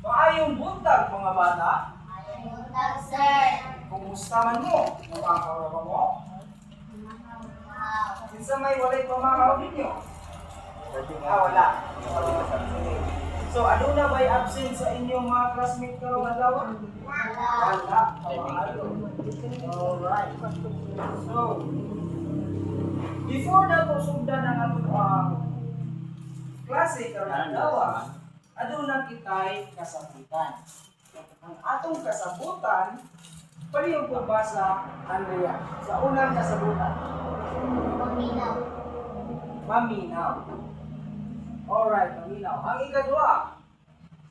Maayong buntag mga bata. Maayong buntag, sir. Kumusta man mo? Nakakaura ba mo? Kinsa may walay pamakaw ninyo? Wala. So, ano na ba'y absent sa inyong mga classmate karong adlaw? Wala. Alright. So, before na po sugdan ang atong klase karong adlaw, aduna kitay kasabutan. Ang atong kasabutan, pareho po ba sa Andrea? Sa unang kasabutan? Paminaw. Maminaw. Alright, maminaw. Ang ikadwa,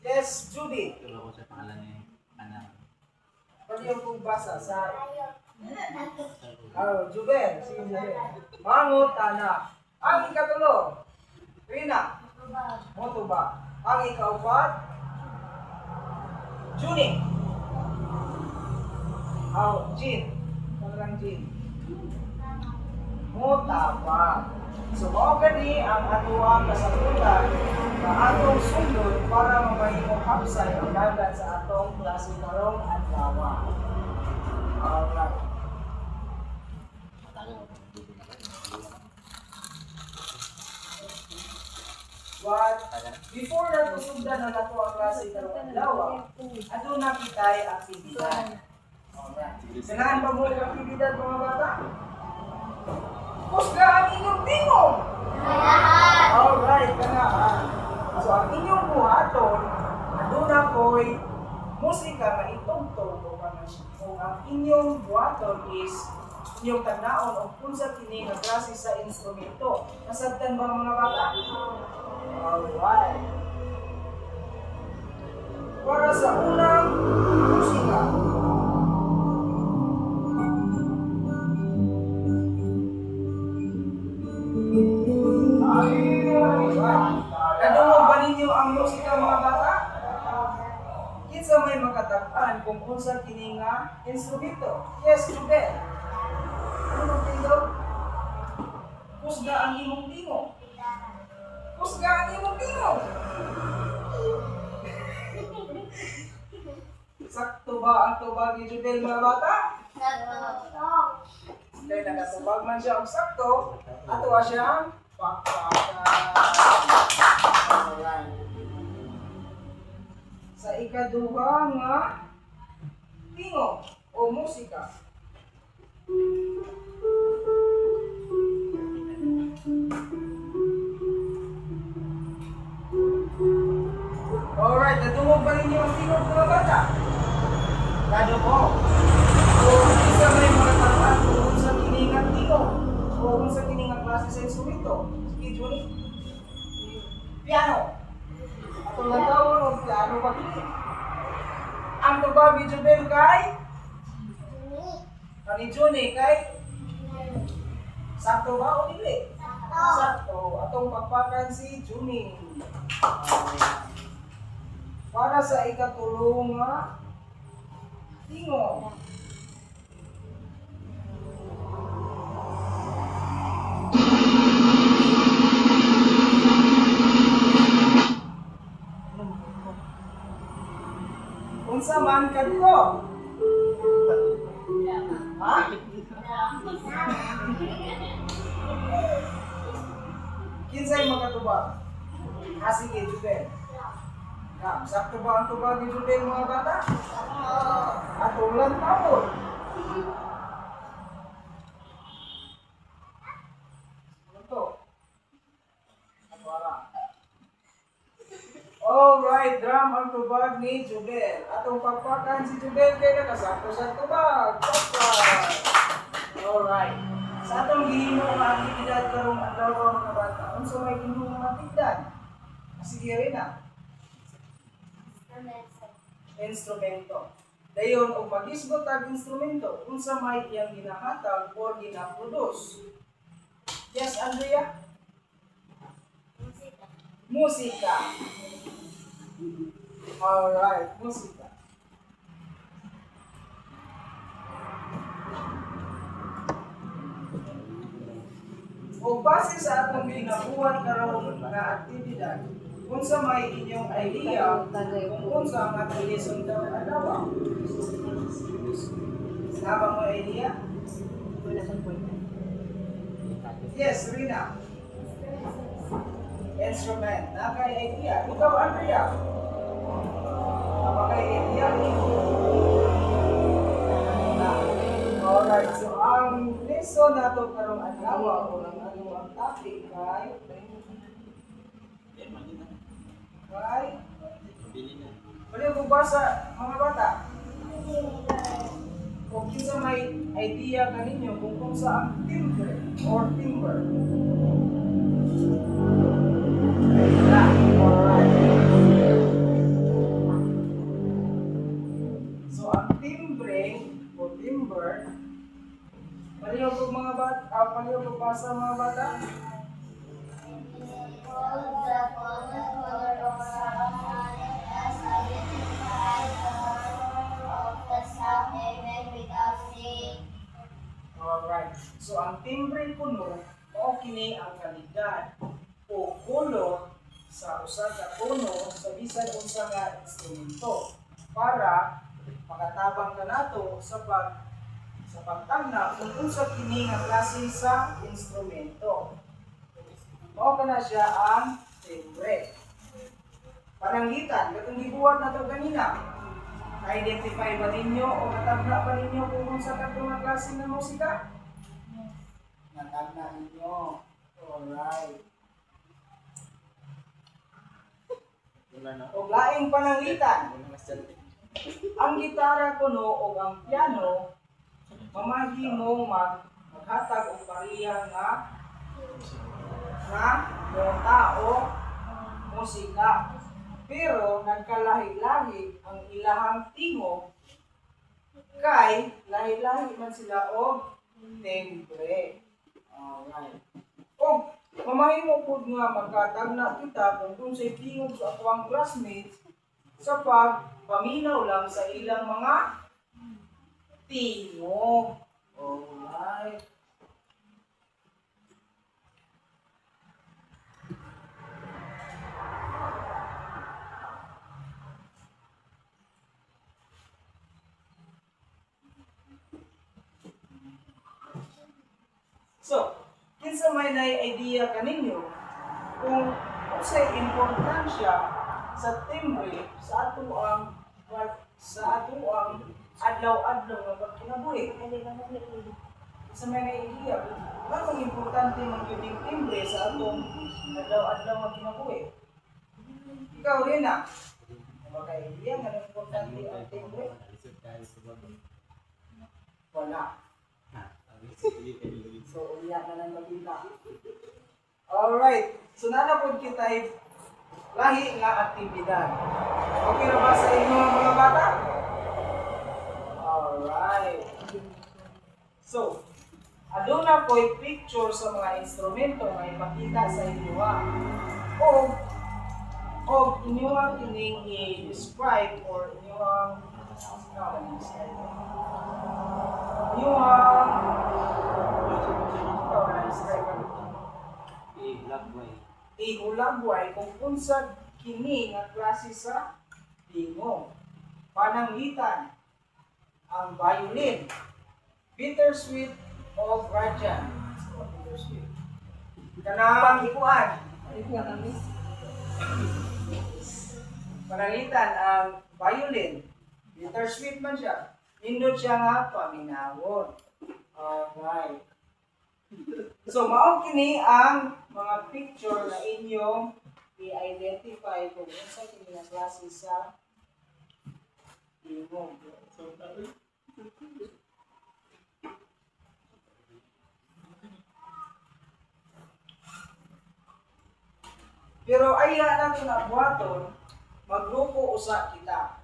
yes, Judy. Tulo ko sa pangalan ni Ana. Pareho po basa sa Jubel. Sige, Jubel. Mangot, Ana. Ang ikatulo, Rina. Motuba. Ang ikaupat, Junie. Jean. Pangalang Jean. Mutaba. So, mao gani ang atuang kasabutan na atong sundot para mamahimong hapsay ang dagat sa atong klase karong adlaw. Alright. But before na tusugdan ang ato ang klase karong adlaw, aduna kitay aktibidad. Alright. Sanahan pa mo ang aktibidad mga bata? Kusga ang inyong tingog! Alright, kanaan. So ang inyong buhaton, aduna ko'y musika na itugtog kung ang inyong buhaton is inyong tanaon o kung sa kini nga klase sa instrumento. Nasabtan ba mga bata? Alright. Para sa unang musika, nadungog ba ninyo ang musika mga bata? Kinsa may makatag-an kung unsa kini nga instrumento? Yes, Jubel. Ano ang tindog? Kusga ang imong tingog. Kusga ang imong tingog. Sakto ba ang tubag ni Jubel mga bata? Dahil nakatubag man siya ang sakto, ato siyang pakpakan. Alright. Sa ikaduha nga tingog o musika. Alright, nadungog ba ninyo ang tingog mga bata? Nadungog. Kung isa may mga tataan kung sa kiningang tingog o kung sa kiningang klase sa instrumento. Sige, Julie. Piano. Atong natawon o piano ba kini? Ang tubag ni Jubel kay? Ani Junie kay? Sakto ba o dili? Sakto. Atong pagpakan si Junie. Para sa ikatulong nga tingog. Unsa man kadto? Ha? Kinsay makatubag? Sige, Jubel. Sakto ba ang tubag ni Jubel mga bata? Atong lang taon. Ito. Alright, drum ang tubag ni Jubel. Atong pagpakan si Jubel kay nakasakto sa tubag. Pagpak! Alright. Sa atong gihimo nga aktibidad karong adlaw mga bata, unsa may gihimo nga aktibidad? Sige rin na. Instrumento. Dayon og magisgot ang instrumento unsa may iyang ginahatag o ginaproduce. Yes, Andrea? Musika. Alright, musika. O base sa atong ginabuhat karon nga aktibidad, kung sa may inyong idea, kung sa ang atong lesson daw adlaw. Sama mo idea? Yes, Rina. Instrument. Nakay idea. Ikaw, Andrea. Nakay idea. Alright, so ang lesson nato karong adlaw o ang topic kay Pwede mo basa mga bata? Kung kinsa may idea kaninyo kung sa ang timbre or timber. Alright. So ang timbre o timber, paliw ko mga bata, paliw ko basa mga bata. Alright. So ang timbre kuno mao kini ang kalidad o kolor sa usa ka tono sa bisan unsa nga instrumento para makatabang ka nato sa pagtangna kung unsa kini nga klase sa instrumento. Mao kana siya ang timbre. Panangitan, katong gibuhat nato kanina. Na-identify ba ninyo o natagna ba ninyo kung unsa ka nga klase ng musika? Natagna ninyo. Alright. O laing panangitan. Ang gitara kuno o ang piano mamahimong maghatag og bariya nga nota o musika. Pero nagkalahi-lahi ang ilahang tingog kay lahi-lahi man sila og timbre. Alright. O mamahimo pud nga magkatagna kita kung unsay tingog sa atong classmates sa pagpaminaw lang sa ilang mga tingog. Alright. So, kinsa may idea kaninyo kung unsay importansya sa timbre sa ato ang adlaw-adlaw nga pagkinabuhi. Kinsa may idea kung importante man gyud ang timbre sa atong adlaw-adlaw nga kinabuhi. Ikaw rin na. Baka idea nga importante ang timbre. Wala. So, uliyak na lang magkita. Alright. So, nanapod kita lahi nga aktibidad. Okay na ba sa inyo mga bata? Alright. So, aduna ko'y picture sa mga instrumento nga ipakita sa inyo o inyong kining i-describe or inyong ihulagway kung unsa kini nga klase sa tingog. Panangitan ang violin, bittersweet of Rajan. So, bittersweet. Kanang ikuan. Panangitan ang violin, bittersweet man siya. Nindot siya nga paminawon. Alright. So, mao kini ang mga picture na inyong i-identify kung unsa kini nga klase sa tingog. So, pero ay natin na buhaton, maglupo usa kita.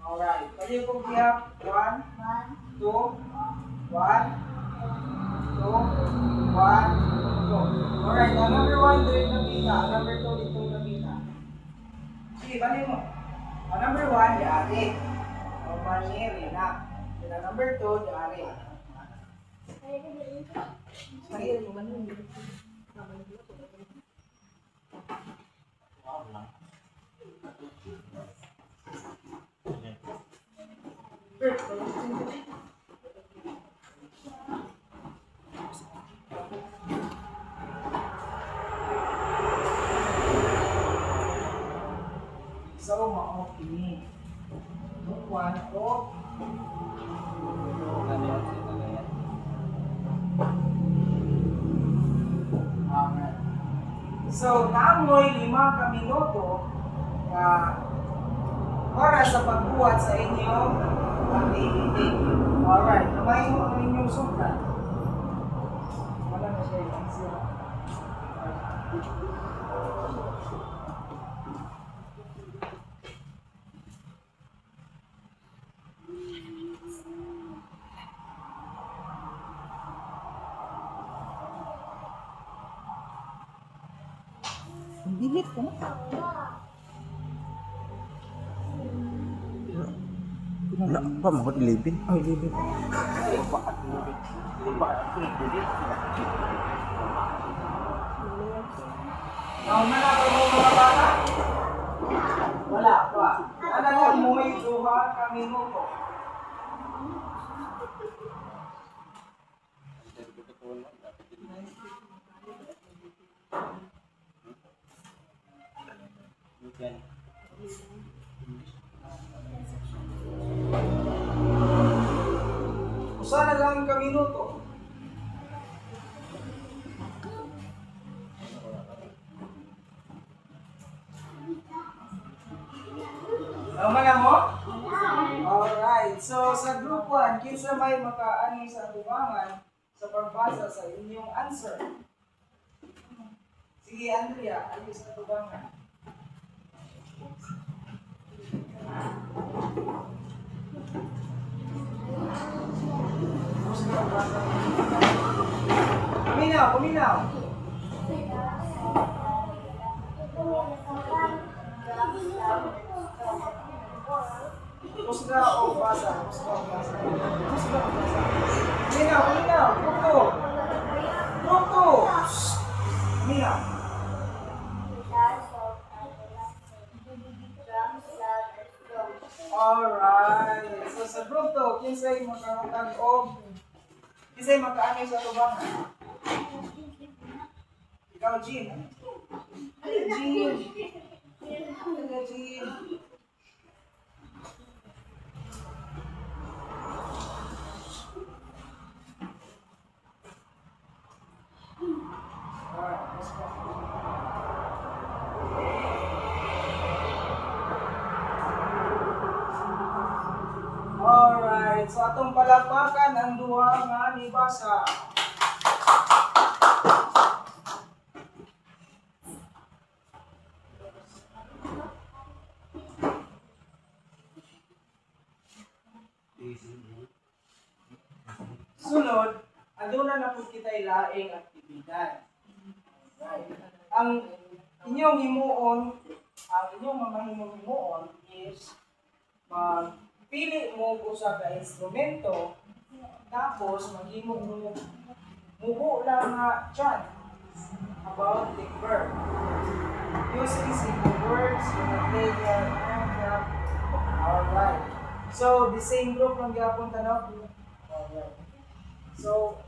Alright. Pwede ko kaya 1, 2, 1, 2, 1, 2. Alright, ang number 1 dito nakita, ang number 2 dito nakita. Sige, bali mo. Ang number 1, yari. O maniri na. Ang number 2, yari. Wow lang. So, ma-okay. One, two. Alright. So, namoy 5 ka minuto para sa pagbuhat sa inyong activity. Alright, kamay mo ang inyong sukat. Wala na siya yung sira. Bihit ko na. Wala pa, mahot ilibin. Ay, bihit. Nauna na mo mga bata? Wala pa. Ano lang mo may 2 ka minuto. Usa na lang ka minuto. Tama na mo? Alright. So, sa group 1, kinsa may makaani sa atubangan sa pagbasa sa inyong answer? Sige, Andrea, ayos sa atubangan. Kuminaw, kuminaw. Kusga o basa? Kusga o basa? Kusga o basa? Kuminaw, kuminaw. Tukto. Tukto. Kuminaw. Alright. So sa group to, kinsay makarutag og kinsay makaani sa tubangan? Ikaw, Jean. Ay, Jean. Ay, Jean. Alright, let's go. Alright, so atong palakpakan ang duha nga nibasa. Sunod, aduna na po kita ilaing aktibidad. Right. Ang inyong mga himuon is magpili mo usa ka instrumento, tapos maghimo mo mubo lang nga chant about the verb. Using simple words, material, and alright. So, the same group ng gyapon tanaw. Alright. So,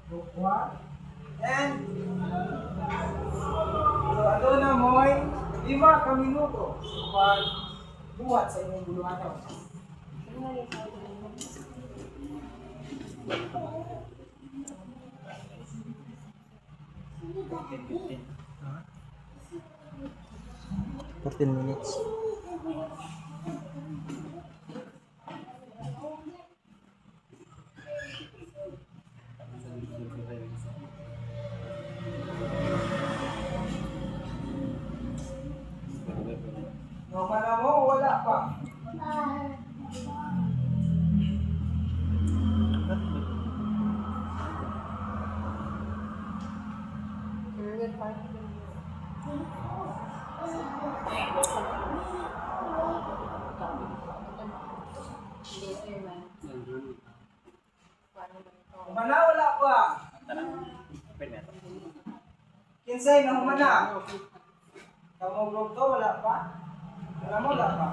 group 1. And, so, ato na mo'y 5 ka minuto pag buhat sa inyong buluhanaw. For 10 minutes. No, mana mo, wala pa. Mana wala pa. Kinsay na humana? Kamu group to, wala pa? Alam mo lang ba?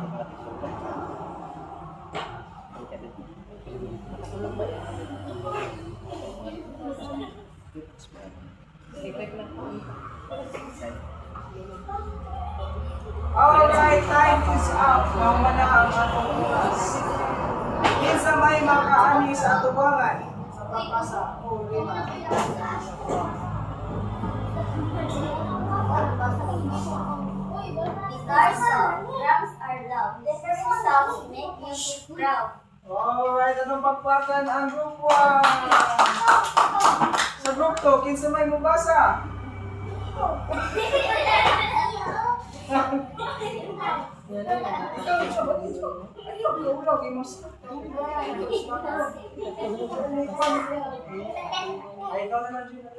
Alright, time is up. Mamana ang atong oras. Kinsa may makaani sa atubangan sa papasa o lima. Guitars soft, drums are loud. Different sounds make music proud. Alright, anong pagpakan ang group 1? Sa group 2, kinsa may mubasa? Ikaw, siya ba dito? Ayaw, ulaw, imas. Ay, ikaw naman, Gina.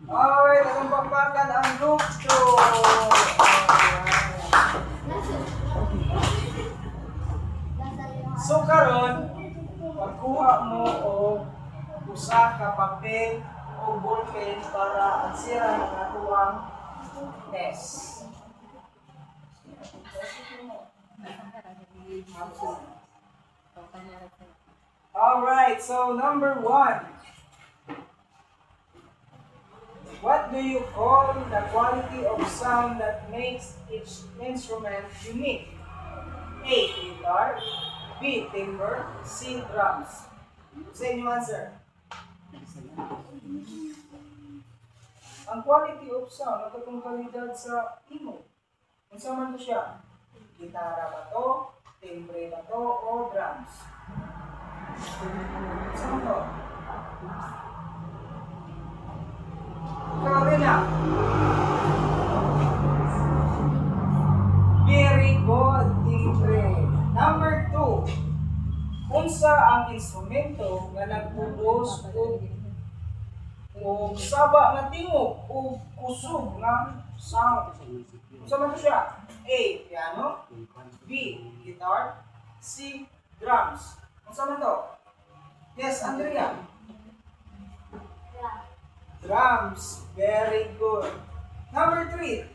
Alright, anong pagpakan ang group 2? So karon, pagkuha mo o usa ka papel o ballpen para ansira ng atuang test. Alright, so number 1. What do you call the quality of sound that makes each instrument unique? A. Guitar, B. Timbre, C. Drums. Sa inyo answer. Ang quality of sound, at itong kalidad sa imo. Kung saan man to siya? Gitara ba to? Timbre ba to? O drums? Saan to? Ikaw rin ah. Very good, timbre. Number 2. Unsa ang instrumento nga nagpugos o saba nga tingog o kusog nga sound? Unsa man siya? A. Piano, B. Guitar, C. Drums. Unsa man to? Yes, Andrea. Drums. Very good. Number 3.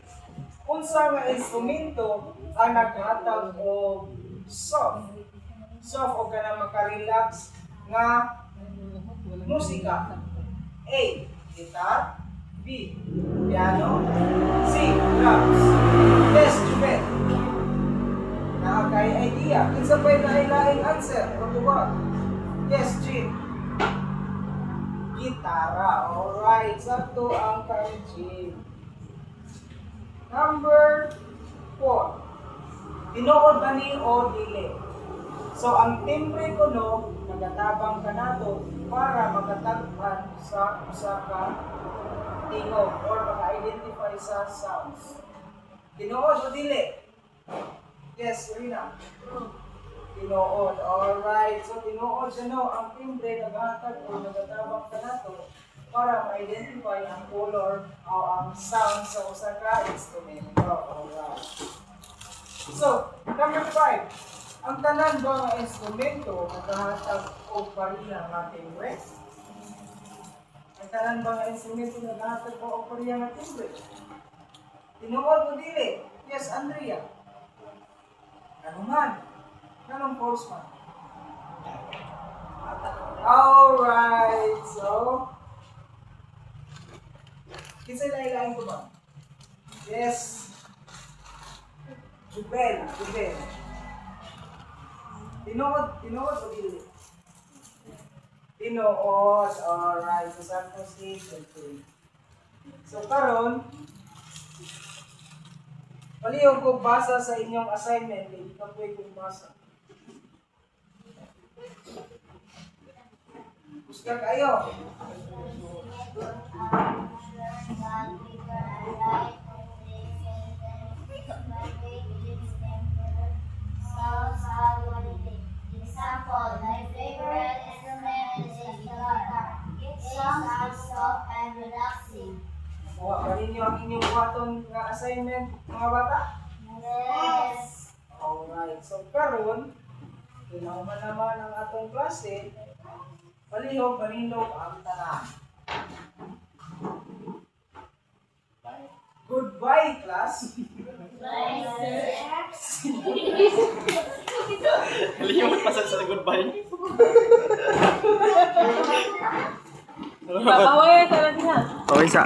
Unsa nga instrumento ang naghatag og soft o kanang makarelax nga musika? A. Guitar, B. Piano, C. Drums. Yes, Jubel. Nakakay idea. Kinsa pa'y nailaing answer o tuwag? Yes, Jim. Gitara. Alright, sakto ang kay Jim. Number 4. Tinuod ba ni o dili? So, ang timbre ko no, nagatabang ka nato para magatagpan sa usa ka tingog or maka-identify sa sounds. Tinuod o dili? Yes, Rina. Tinuod. Alright. So, tinuod siya no, ang timbre naghatag o nagatabang ka nato para ma-identify ang color o ang sound sa usa ka instrumento. Alright. So, number 5. Ang tanan ba nga instrumento naghahatag o pariya nga timbre? Ang tanan ba nga instrumento naghahatag o pariya nga timbre? Tinuod mo dili? Yes, Andrea. Ano man? Anong course man? Alright. So, kinsa ilain ko ba? Yes. Jubel. Tinuod o dili? Tinuod. Alright. So, sakto station 3. So, karon, palihog ko basa sa inyong assignment. Hindi ka pwede kong basa. Puska kayo. Example, my favorite instrument is the guitar. It sounds soft and relaxing. Kuha pa ninyo ang inyong buhaton nga assignment, mga bata? Yes. Alright. So, karon, Kinauman naman ang atong klase. Palihog, manindog ang tanan. Goodbye, class. Halimot pa sa goodbye. Babaway ka lang ha. Okay sa.